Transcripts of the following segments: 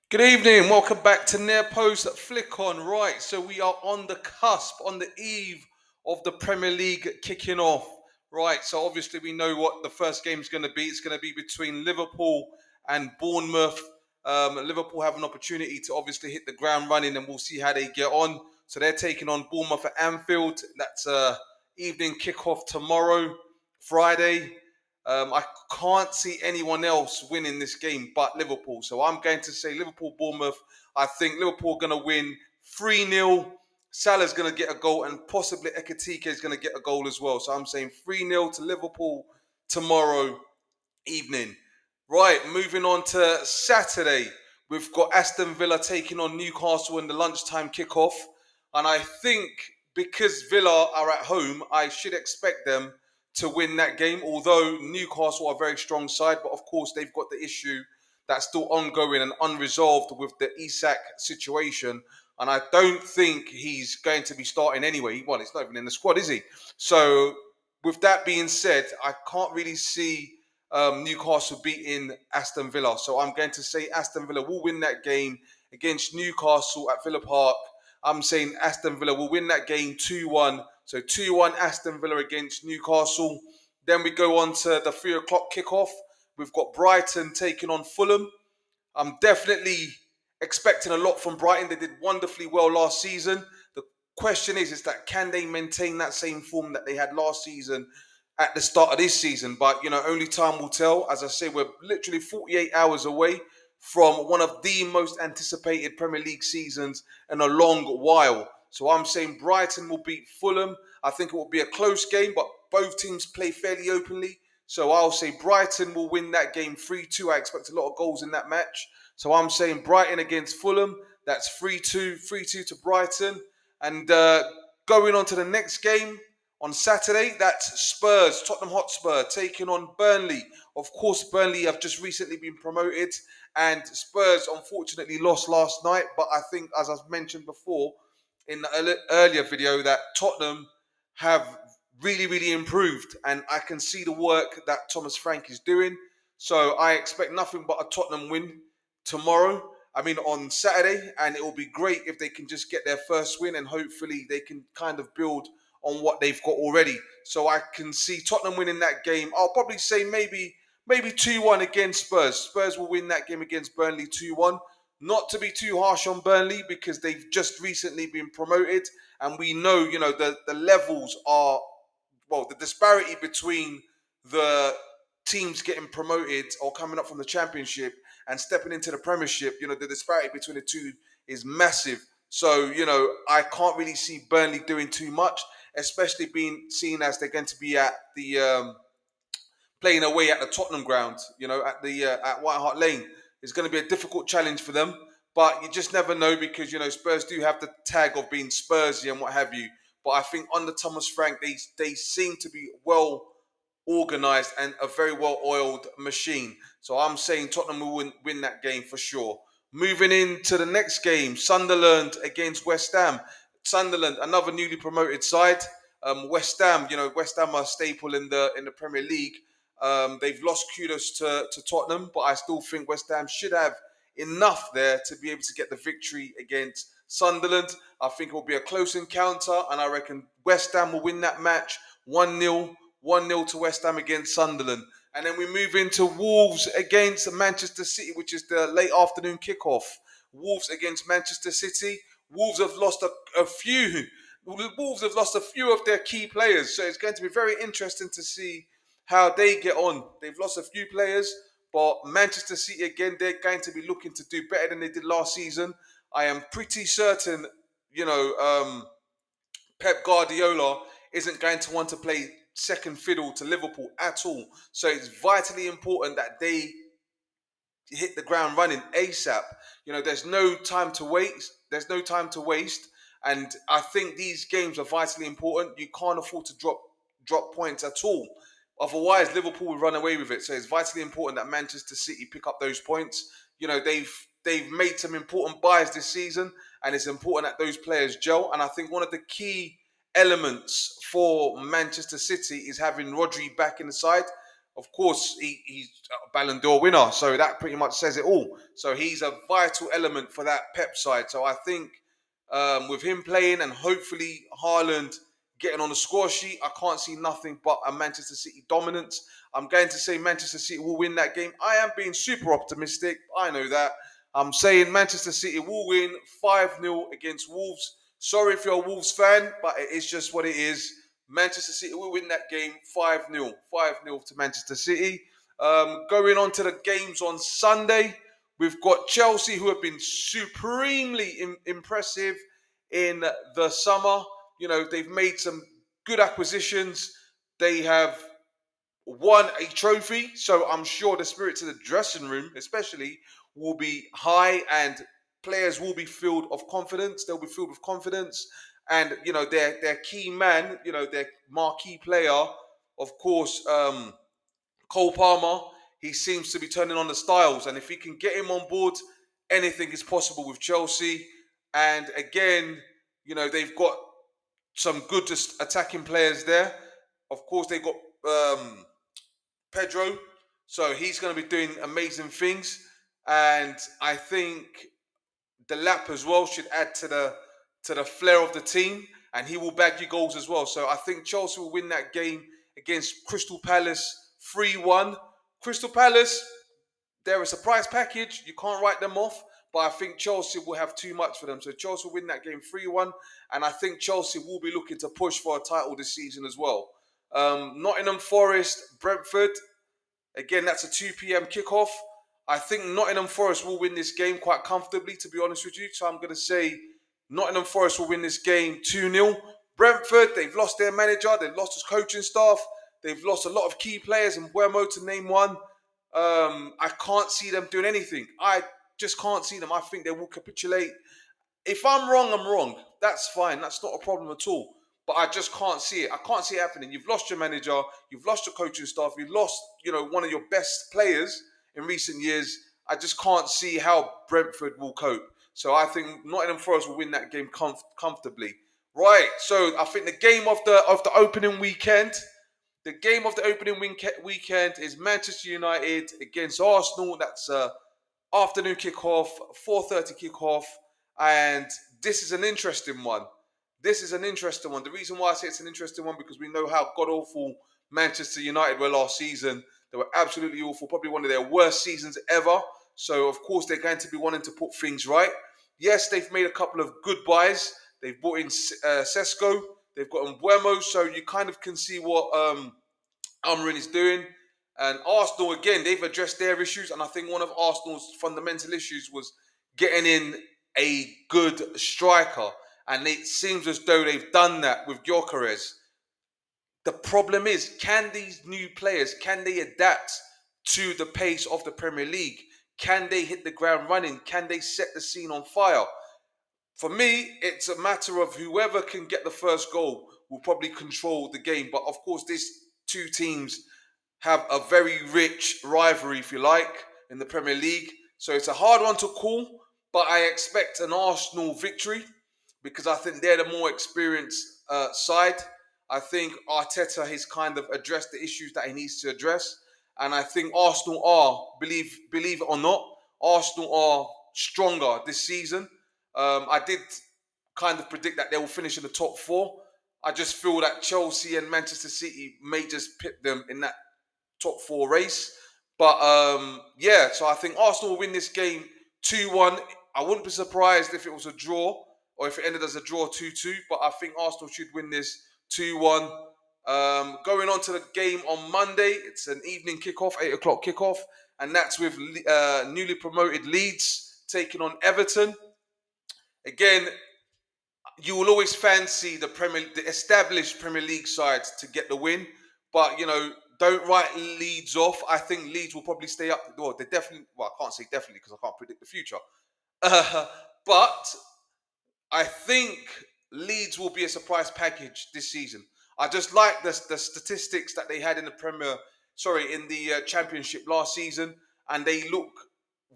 Good evening. Welcome back to Near Post Flick On. Right, so we are on the cusp, on the eve of the Premier League kicking off. Right, so obviously we know what the first game is going to be. It's going to be between Liverpool and Bournemouth. Liverpool have an opportunity to obviously hit the ground running, and we'll see how they get on. So they're taking on Bournemouth at Anfield. That's evening kickoff tomorrow, Friday. I can't see anyone else winning this game but Liverpool. So I'm going to say Liverpool Bournemouth. I think Liverpool are going to win 3-0. Salah's going to get a goal and possibly Ekatike is going to get a goal as well. So I'm saying 3-0 to Liverpool tomorrow evening. Right, moving on to Saturday. We've got Aston Villa taking on Newcastle in the lunchtime kickoff. And I think because Villa are at home, I should expect them to win that game. Although Newcastle are a very strong side, but of course they've got the issue that's still ongoing and unresolved with the Isak situation. And I don't think he's going to be starting anyway. Well, he's not even in the squad, is he? So, with that being said, I can't really see Newcastle beating Aston Villa. So I'm going to say Aston Villa will win that game against Newcastle at Villa Park. I'm saying Aston Villa will win that game 2-1. So 2-1 Aston Villa against Newcastle. Then we go on to the 3 o'clock kickoff. We've got Brighton taking on Fulham. I'm definitely expecting a lot from Brighton. They did wonderfully well last season. The question is that can they maintain that same form that they had last season at the start of this season? But only time will tell. As I say, we're literally 48 hours away from one of the most anticipated Premier League seasons in a long while. So I'm saying Brighton will beat Fulham. I think it will be a close game, but both teams play fairly openly. So I'll say Brighton will win that game 3-2. I expect a lot of goals in that match. So I'm saying Brighton against Fulham. That's 3-2, 3-2 to Brighton. And going on to the next game on Saturday, that's Spurs, Tottenham Hotspur, taking on Burnley. Of course, Burnley have just recently been promoted, and Spurs unfortunately lost last night. But I think, as I've mentioned before in the earlier video, that Tottenham have really, really improved, and I can see the work that Thomas Frank is doing. So I expect nothing but a Tottenham win tomorrow. I mean, on Saturday, and it will be great if they can just get their first win, and hopefully they can kind of build on what they've got already. So I can see Tottenham winning that game. I'll probably say maybe 2-1 against Spurs. Spurs will win that game against Burnley 2-1. Not to be too harsh on Burnley because they've just recently been promoted, and we know, the levels are, well, the disparity between the teams getting promoted or coming up from the championship and stepping into the premiership, the disparity between the two is massive. So, I can't really see Burnley doing too much, especially being seen as they're going to be at the playing away at the Tottenham ground, at the at White Hart Lane. It's going to be a difficult challenge for them, but you just never know because Spurs do have the tag of being Spursy and what have you. But I think under Thomas Frank, they seem to be well organised and a very well oiled machine. So I'm saying Tottenham will win that game for sure. Moving into the next game, Sunderland against West Ham. Sunderland, another newly promoted side. West Ham, West Ham are a staple in the Premier League. They've lost kudos to Tottenham, but I still think West Ham should have enough there to be able to get the victory against Sunderland. I think it will be a close encounter, and I reckon West Ham will win that match 1-0, 1-0 to West Ham against Sunderland. And then we move into Wolves against Manchester City, which is the late afternoon kickoff. Wolves against Manchester City. Wolves have lost a few. Wolves have lost a few of their key players, so it's going to be very interesting to see how they get on. They've lost a few players, but Manchester City again, they're going to be looking to do better than they did last season. I am pretty certain, Pep Guardiola isn't going to want to play second fiddle to Liverpool at all. So it's vitally important that they hit the ground running ASAP. There's no time to waste. There's no time to waste. And I think these games are vitally important. You can't afford to drop points at all. Otherwise, Liverpool will run away with it. So it's vitally important that Manchester City pick up those points. They've made some important buys this season, and it's important that those players gel. And I think one of the key elements for Manchester City is having Rodri back in the side. Of course, he's a Ballon d'Or winner, so that pretty much says it all. So he's a vital element for that Pep side. So I think with him playing and hopefully Haaland getting on the score sheet, I can't see nothing but a Manchester City dominance. I'm going to say Manchester City will win that game. I am being super optimistic. I know that. I'm saying Manchester City will win 5-0 against Wolves. Sorry if you're a Wolves fan, but it is just what it is. Manchester City will win that game 5-0. 5-0 to Manchester City. Going on to the games on Sunday, we've got Chelsea, who have been supremely impressive in the summer. You know, they've made some good acquisitions. They have won a trophy, so I'm sure the spirits of the dressing room, especially, will be high, and players will be filled of confidence. They'll be filled with confidence, and you know their key man, you know their marquee player, of course, Cole Palmer. He seems to be turning on the styles, and if he can get him on board, anything is possible with Chelsea. And again, you know they've got some good just attacking players there. Of course, they got Pedro, so he's going to be doing amazing things, and I think the lap as well should add to the flair of the team, and he will bag you goals as well. So I think Chelsea will win that game against Crystal Palace 3-1. Crystal Palace, they're a surprise package. You can't write them off. But I think Chelsea will have too much for them. So Chelsea will win that game 3-1. And I think Chelsea will be looking to push for a title this season as well. Nottingham Forest, Brentford. Again, that's a 2 p.m. kickoff. I think Nottingham Forest will win this game quite comfortably, to be honest with you. So I'm going to say Nottingham Forest will win this game 2-0. Brentford, they've lost their manager. They've lost his coaching staff. They've lost a lot of key players in Buemo, to name one. I can't see them doing anything. I just can't see them. I think they will capitulate. If I'm wrong, I'm wrong. That's fine. That's not a problem at all. But I just can't see it. I can't see it happening. You've lost your manager. You've lost your coaching staff. You've lost, you know, one of your best players in recent years. I just can't see how Brentford will cope. So I think Nottingham Forest will win that game comfortably. Right. So I think the game of the opening weekend. The game of the opening weekend is Manchester United against Arsenal. That's afternoon kickoff, 4:30 kickoff, and this is an interesting one. This is an interesting one. The reason why I say it's an interesting one because we know how god awful Manchester United were last season. They were absolutely awful, probably one of their worst seasons ever. So of course they're going to be wanting to put things right. Yes, they've made a couple of good buys. They've brought in Sesko. They've got Mbuemo. So you kind of can see what Amrin is doing. And Arsenal, again, they've addressed their issues. And I think one of Arsenal's fundamental issues was getting in a good striker. And it seems as though they've done that with Gyökeres. The problem is, can these new players, can they adapt to the pace of the Premier League? Can they hit the ground running? Can they set the scene on fire? For me, it's a matter of whoever can get the first goal will probably control the game. But of course, these two teams have a very rich rivalry, if you like, in the Premier League. So it's a hard one to call, but I expect an Arsenal victory because I think they're the more experienced side. I think Arteta has kind of addressed the issues that he needs to address. And I think Arsenal are, believe it or not, Arsenal are stronger this season. I did kind of predict that they will finish in the top four. I just feel that Chelsea and Manchester City may just pit them in that top four race. But yeah, so I think Arsenal will win this game 2-1. I wouldn't be surprised if it was a draw or if it ended as a draw 2-2. But I think Arsenal should win this 2-1. Going on to the game on Monday, it's an evening kickoff, 8 o'clock kickoff. And that's with newly promoted Leeds taking on Everton. Again, you will always fancy the established Premier League sides to get the win, but you know, don't write Leeds off. I think Leeds will probably stay up. Well, they definitely. Well, I can't say definitely because I can't predict the future. But I think Leeds will be a surprise package this season. I just like the statistics that they had in the in the Championship last season, and they look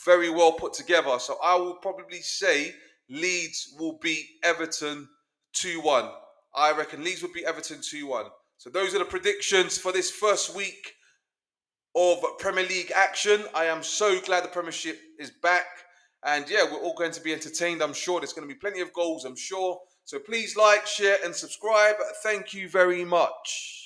very well put together. So I will probably say Leeds will beat Everton 2-1. I reckon Leeds will beat Everton 2-1. So those are the predictions for this first week of Premier League action. I am so glad the Premiership is back. And yeah, we're all going to be entertained. I'm sure there's going to be plenty of goals, I'm sure. So please like, share, and subscribe. Thank you very much.